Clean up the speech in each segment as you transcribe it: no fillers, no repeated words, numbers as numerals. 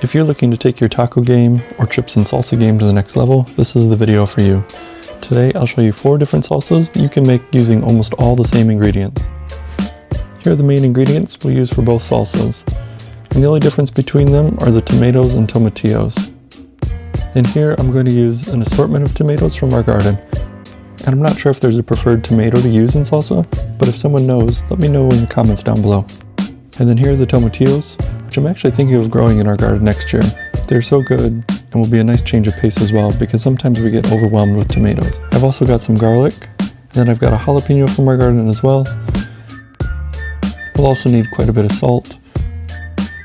If you're looking to take your taco game or chips and salsa game to the next level, this is the video for you. Today I'll show you 4 different salsas that you can make using almost all the same ingredients. Here are the main ingredients we'll use for both salsas, and the only difference between them are the tomatoes and tomatillos. In here I'm going to use an assortment of tomatoes from our garden, and I'm not sure if there's a preferred tomato to use in salsa, but if someone knows, let me know in the comments down below. And then here are the tomatillos, which I'm actually thinking of growing in our garden next year. They're so good and will be a nice change of pace as well, because sometimes we get overwhelmed with tomatoes. I've also got some garlic, and then I've got a jalapeno from our garden as well. We'll also need quite a bit of salt,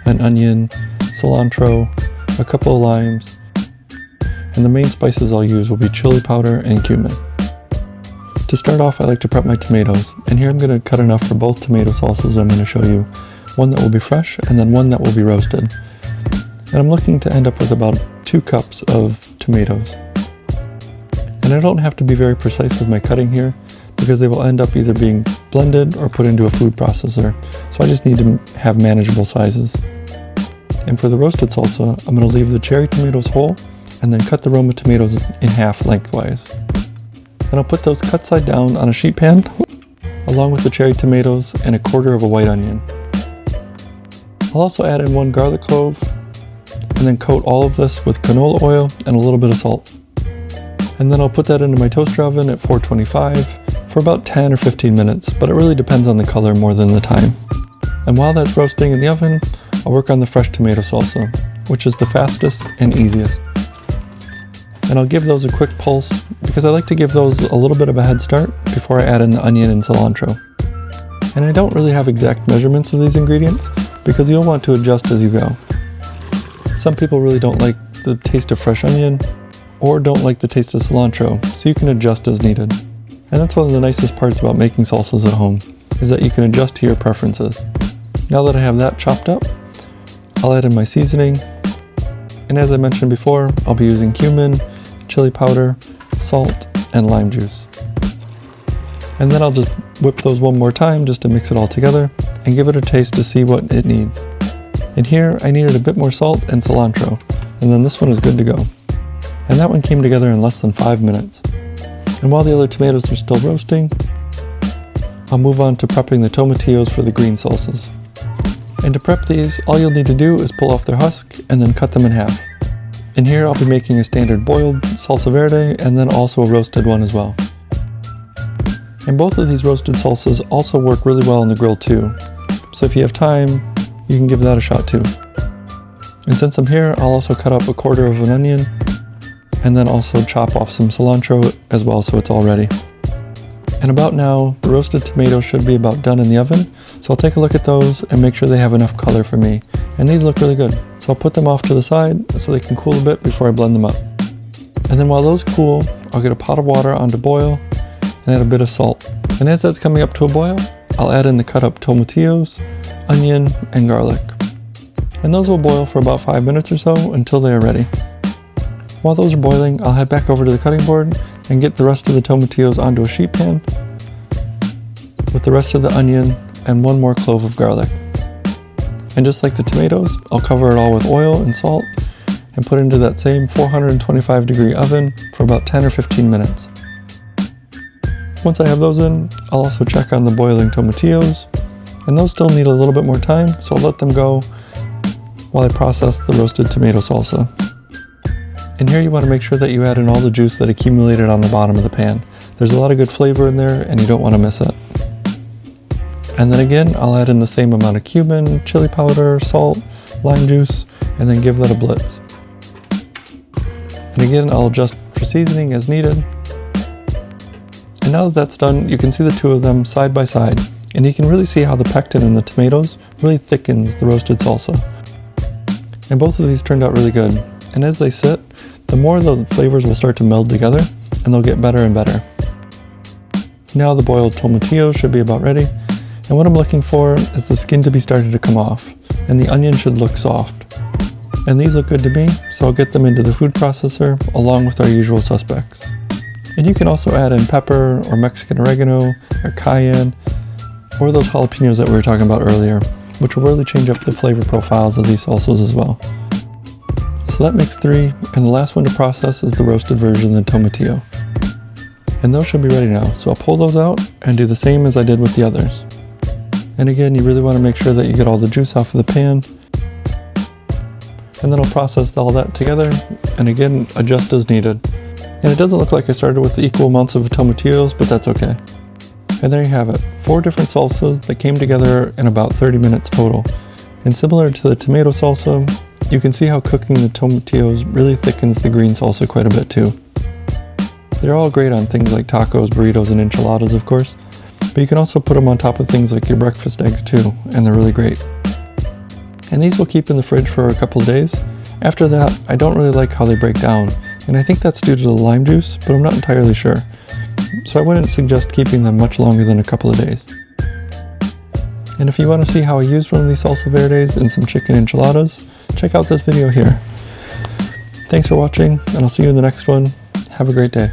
an onion, cilantro, a couple of limes, and the main spices I'll use will be chili powder and cumin. To start off, I like to prep my tomatoes, and here I'm going to cut enough for both tomato salsas I'm going to show you. One that will be fresh, and then one that will be roasted. And I'm looking to end up with about 2 cups of tomatoes. And I don't have to be very precise with my cutting here, because they will end up either being blended or put into a food processor, so I just need to have manageable sizes. And for the roasted salsa, I'm going to leave the cherry tomatoes whole, and then cut the Roma tomatoes in half lengthwise. Then I'll put those cut side down on a sheet pan, along with the cherry tomatoes and a quarter of a white onion. I'll also add in 1 garlic clove, and then coat all of this with canola oil and a little bit of salt. And then I'll put that into my toaster oven at 425 for about 10 or 15 minutes, but it really depends on the color more than the time. And while that's roasting in the oven, I'll work on the fresh tomato salsa, which is the fastest and easiest. And I'll give those a quick pulse, because I like to give those a little bit of a head start before I add in the onion and cilantro. And I don't really have exact measurements of these ingredients, because you'll want to adjust as you go. Some people really don't like the taste of fresh onion, or don't like the taste of cilantro, so you can adjust as needed. And that's one of the nicest parts about making salsas at home, is that you can adjust to your preferences. Now that I have that chopped up, I'll add in my seasoning, and as I mentioned before, I'll be using cumin, chili powder, salt, and lime juice. And then I'll just whip those one more time just to mix it all together and give it a taste to see what it needs. And here I needed a bit more salt and cilantro, and then this one is good to go. And that one came together in less than 5 minutes. And while the other tomatoes are still roasting, I'll move on to prepping the tomatillos for the green salsas. And to prep these, all you'll need to do is pull off their husk and then cut them in half. And here I'll be making a standard boiled salsa verde and then also a roasted one as well. And both of these roasted salsas also work really well on the grill too. So if you have time, you can give that a shot too. And since I'm here, I'll also cut up a quarter of an onion and then also chop off some cilantro as well, so it's all ready. And about now, the roasted tomatoes should be about done in the oven, so I'll take a look at those and make sure they have enough color for me. And these look really good. So I'll put them off to the side so they can cool a bit before I blend them up. And then while those cool, I'll get a pot of water on to boil and add a bit of salt. And as that's coming up to a boil, I'll add in the cut up tomatillos, onion, and garlic. And those will boil for about 5 minutes or so until they are ready. While those are boiling, I'll head back over to the cutting board and get the rest of the tomatillos onto a sheet pan with the rest of the onion and 1 more clove of garlic. And just like the tomatoes, I'll cover it all with oil and salt and put it into that same 425-degree oven for about 10 or 15 minutes. Once I have those in, I'll also check on the boiling tomatillos, and those still need a little bit more time, so I'll let them go while I process the roasted tomato salsa. And here you want to make sure that you add in all the juice that accumulated on the bottom of the pan. There's a lot of good flavor in there, and you don't want to miss it. And then again, I'll add in the same amount of cumin, chili powder, salt, lime juice, and then give that a blitz. And again, I'll adjust for seasoning as needed. And now that that's done, you can see the 2 of them side by side, and you can really see how the pectin in the tomatoes really thickens the roasted salsa. And both of these turned out really good. And as they sit, the more the flavors will start to meld together, and they'll get better and better. Now the boiled tomatillos should be about ready, and what I'm looking for is the skin to be starting to come off, and the onion should look soft. And these look good to me, so I'll get them into the food processor along with our usual suspects. And you can also add in pepper or Mexican oregano or cayenne, or those jalapenos that we were talking about earlier, which will really change up the flavor profiles of these salsas as well. So that makes 3, and the last one to process is the roasted version, the tomatillo. And those should be ready now, so I'll pull those out and do the same as I did with the others. And again, you really want to make sure that you get all the juice off of the pan. And then I'll process all that together, and again, adjust as needed. And it doesn't look like I started with equal amounts of tomatillos, but that's okay. And there you have it, 4 different salsas that came together in about 30 minutes total. And similar to the tomato salsa, you can see how cooking the tomatillos really thickens the green salsa quite a bit too. They're all great on things like tacos, burritos, and enchiladas, of course, but you can also put them on top of things like your breakfast eggs too, and they're really great. And these will keep in the fridge for a couple of days. After that, I don't really like how they break down, and I think that's due to the lime juice, but I'm not entirely sure. So I wouldn't suggest keeping them much longer than a couple of days. And if you want to see how I used one of these salsa verdes in some chicken enchiladas, check out this video here. Thanks for watching, and I'll see you in the next one. Have a great day.